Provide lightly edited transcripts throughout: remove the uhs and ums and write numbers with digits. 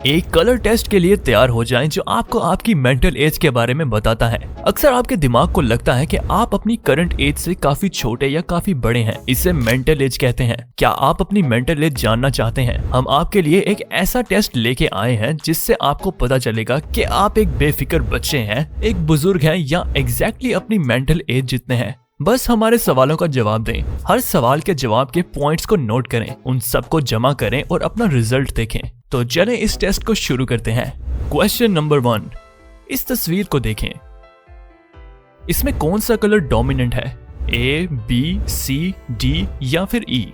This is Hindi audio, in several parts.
एक कलर टेस्ट के लिए तैयार हो जाएं जो आपको आपकी मेंटल एज के बारे में बताता है। अक्सर आपके दिमाग को लगता है कि आप अपनी करंट एज से काफी छोटे या काफी बड़े हैं, इसे मेंटल एज कहते हैं। क्या आप अपनी मेंटल एज जानना चाहते हैं? हम आपके लिए एक ऐसा टेस्ट लेके आए हैं जिससे आपको पता चलेगा कि आप एक बेफिक्र बच्चे हैं, एक बुजुर्ग हैं या एग्जैक्टली अपनी मेंटल एज जितने हैं। बस हमारे सवालों का जवाब दें। हर सवाल के जवाब के पॉइंट्स को नोट करें, उन सबको जमा करें और अपना रिजल्ट देखें। तो चलें इस टेस्ट को शुरू करते हैं। क्वेश्चन नंबर 1, इस तस्वीर को देखें। इसमें कौन सा कलर डोमिनेंट है? ए, बी, सी, डी या फिर ई?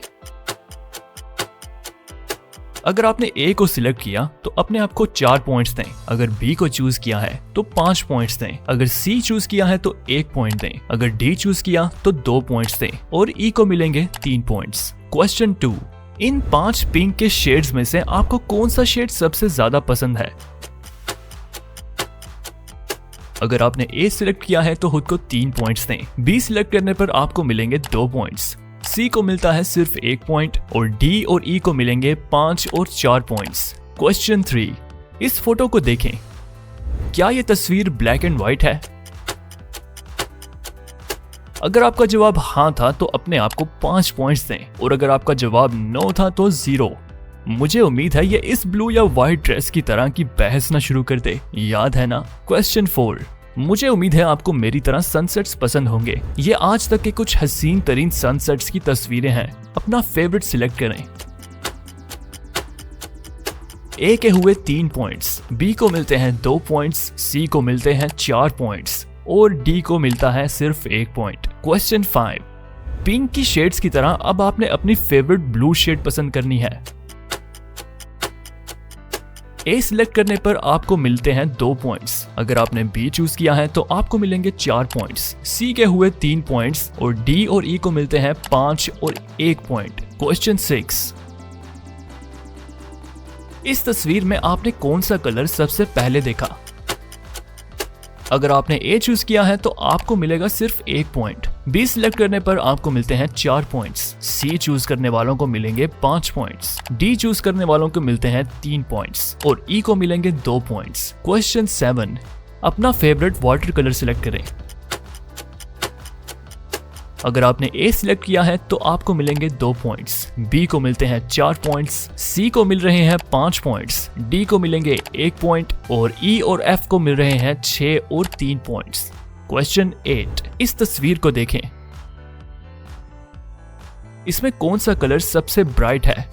अगर आपने ए को सिलेक्ट किया तो अपने आप को 4 पॉइंट्स दें। अगर बी को चूज किया है तो 5 पॉइंट्स दें। अगर सी चूज किया है तो 1 पॉइंट दें। अगर डी चूज किया तो 2 पॉइंट्स दें और ई को मिलेंगे 3 पॉइंट्स। क्वेश्चन 2, इन 5 पिंक के शेड्स में से आपको कौन सा शेड सबसे ज्यादा पसंद है? अगर आपने ए सिलेक्ट किया है तो खुद को 3 पॉइंट्स दें। बी सिलेक्ट करने पर आपको मिलेंगे 2 पॉइंट्स। सी को मिलता है सिर्फ 1 पॉइंट और डी और ई को मिलेंगे 5 और 4 पॉइंट्स। क्वेश्चन 3, इस फोटो को देखें। क्या ये तस्वीर ब्लैक एंड व्हाइट है? अगर आपका जवाब हाँ था तो अपने आप को 5 पॉइंट्स दें और अगर आपका जवाब नो था तो 0। मुझे उम्मीद है ये इस ब्लू या व्हाइट ड्रेस की तरह की बहस ना शुरू कर दे, याद है ना? क्वेश्चन 4, मुझे उम्मीद है आपको मेरी तरह सनसेट्स पसंद होंगे। ये आज तक के कुछ हसीन तरीन सनसेट्स की तस्वीरें हैं। अपना फेवरेट सिलेक्ट करें। ए के हुए 3 पॉइंट्स, बी को मिलते हैं 2 पॉइंट्स, सी को मिलते हैं 4 पॉइंट्स और डी को मिलता है सिर्फ 1 पॉइंट। क्वेश्चन 5, पिंक की शेड्स की तरह अब आपने अपनी फेवरेट ब्लू शेड पसंद करनी है। ए सिलेक्ट करने पर आपको मिलते हैं 2 पॉइंट्स। अगर आपने बी चूज किया है तो आपको मिलेंगे 4 पॉइंट्स। सी के हुए 3 पॉइंट्स और डी और ई को मिलते हैं 5 और 1 पॉइंट। क्वेश्चन 6, इस तस्वीर में आपने कौन सा कलर सबसे पहले देखा? अगर आपने ए चूज किया है तो आपको मिलेगा सिर्फ 1 पॉइंट। बी सिलेक्ट करने पर आपको मिलते हैं 4 पॉइंट्स। सी चूज करने वालों को मिलेंगे 5 पॉइंट्स। डी चूज करने वालों को मिलते हैं 3 पॉइंट्स और ई को मिलेंगे 2 पॉइंट्स। क्वेश्चन 7, अपना फेवरेट वाटर कलर सिलेक्ट करें। अगर आपने ए सिलेक्ट किया है तो आपको मिलेंगे 2 पॉइंट्स। बी को मिलते हैं 4 पॉइंट्स, सी को मिल रहे हैं 5 पॉइंट्स, डी को मिलेंगे 1 पॉइंट और ई और एफ को मिल रहे हैं 6 और 3 पॉइंट्स। क्वेश्चन 8, इस तस्वीर को देखें। इसमें कौन सा कलर सबसे ब्राइट है?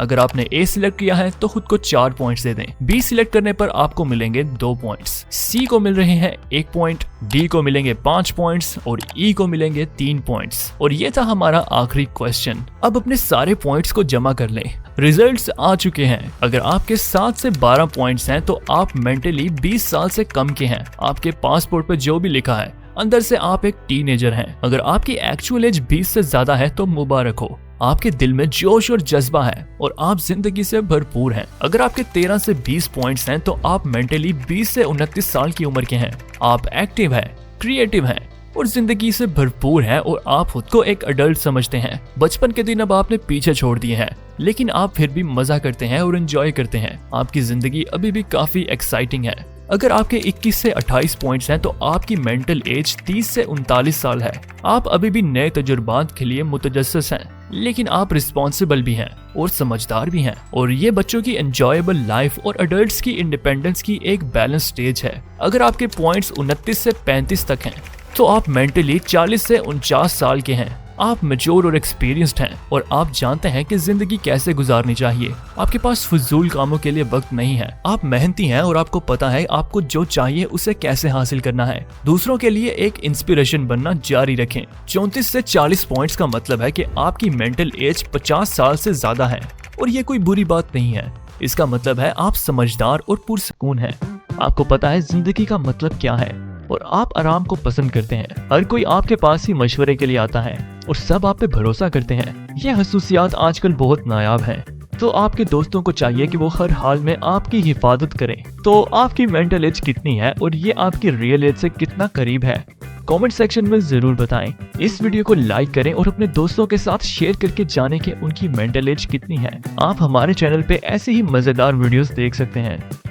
अगर आपने ए सिलेक्ट किया है तो खुद को 4 पॉइंट्स दे दें। बी सिलेक्ट करने पर आपको मिलेंगे 2 पॉइंट्स। सी को मिल रहे हैं 1 पॉइंट, डी को मिलेंगे 5 पॉइंट्स और ई को मिलेंगे 3 पॉइंट्स। और ये था हमारा आखिरी क्वेश्चन। अब अपने सारे पॉइंट्स को जमा कर लें। रिजल्ट्स आ चुके हैं। अगर आपके 7 से 12 पॉइंट्स हैं तो आप मेंटली 20 साल से कम के हैं। आपके पासपोर्ट पर जो भी लिखा है अंदर से आप एक टीनेजर हैं। अगर आपकी एक्चुअल एज 20 से ज्यादा है तो मुबारक हो। आपके दिल में जोश और जज्बा है और आप जिंदगी से भरपूर हैं। अगर आपके 13 से 20 पॉइंट्स हैं तो आप मेंटली 20 से 29 साल की उम्र के हैं। आप एक्टिव हैं, क्रिएटिव हैं और जिंदगी से भरपूर हैं और आप खुद को एक अडल्ट समझते हैं। बचपन के दिन अब आपने पीछे छोड़ दिए हैं लेकिन आप फिर भी मजा करते हैं और एंजॉय करते हैं। आपकी जिंदगी अभी भी काफी एक्साइटिंग है। अगर आपके 21 से 28 पॉइंट्स हैं तो आपकी मेंटल एज 30 से 39 साल है। आप अभी भी नए तजुर्बात के लिए मुतजस्सिस हैं लेकिन आप रिस्पॉन्सिबल भी हैं और समझदार भी हैं और ये बच्चों की एंजॉयबल लाइफ और अडल्ट्स की इंडिपेंडेंस की एक बैलेंस स्टेज है। अगर आपके पॉइंट्स 29 से 35 तक हैं तो आप मेंटली 40 से 49 साल के हैं। आप मैच्योर और एक्सपीरियंस्ड हैं और आप जानते हैं कि जिंदगी कैसे गुजारनी चाहिए। आपके पास फजूल कामों के लिए वक्त नहीं है। आप मेहनती हैं और आपको पता है आपको जो चाहिए उसे कैसे हासिल करना है। दूसरों के लिए एक इंस्पिरेशन बनना जारी रखें। 34 से 40 पॉइंट्स का मतलब है कि आपकी मेंटल एज 50 साल से ज्यादा है और ये कोई बुरी बात नहीं है। इसका मतलब है आप समझदार और पुरसुकून हैं। आपको पता है जिंदगी का मतलब क्या है और आप आराम को पसंद करते हैं। हर कोई आपके पास ही मशवरे के लिए आता है और सब आप पे भरोसा करते हैं। ये खसूसियात आजकल बहुत नायाब हैं। तो आपके दोस्तों को चाहिए कि वो हर हाल में आपकी हिफाजत करें। तो आपकी मेंटल एज कितनी है और ये आपकी रियल एज से कितना करीब है? कमेंट सेक्शन में जरूर बताएं। इस वीडियो को लाइक करें और अपने दोस्तों के साथ शेयर करके जानें कि उनकी मेंटल एज कितनी है। आप हमारे चैनल पे ऐसे ही मजेदार वीडियोस देख सकते हैं।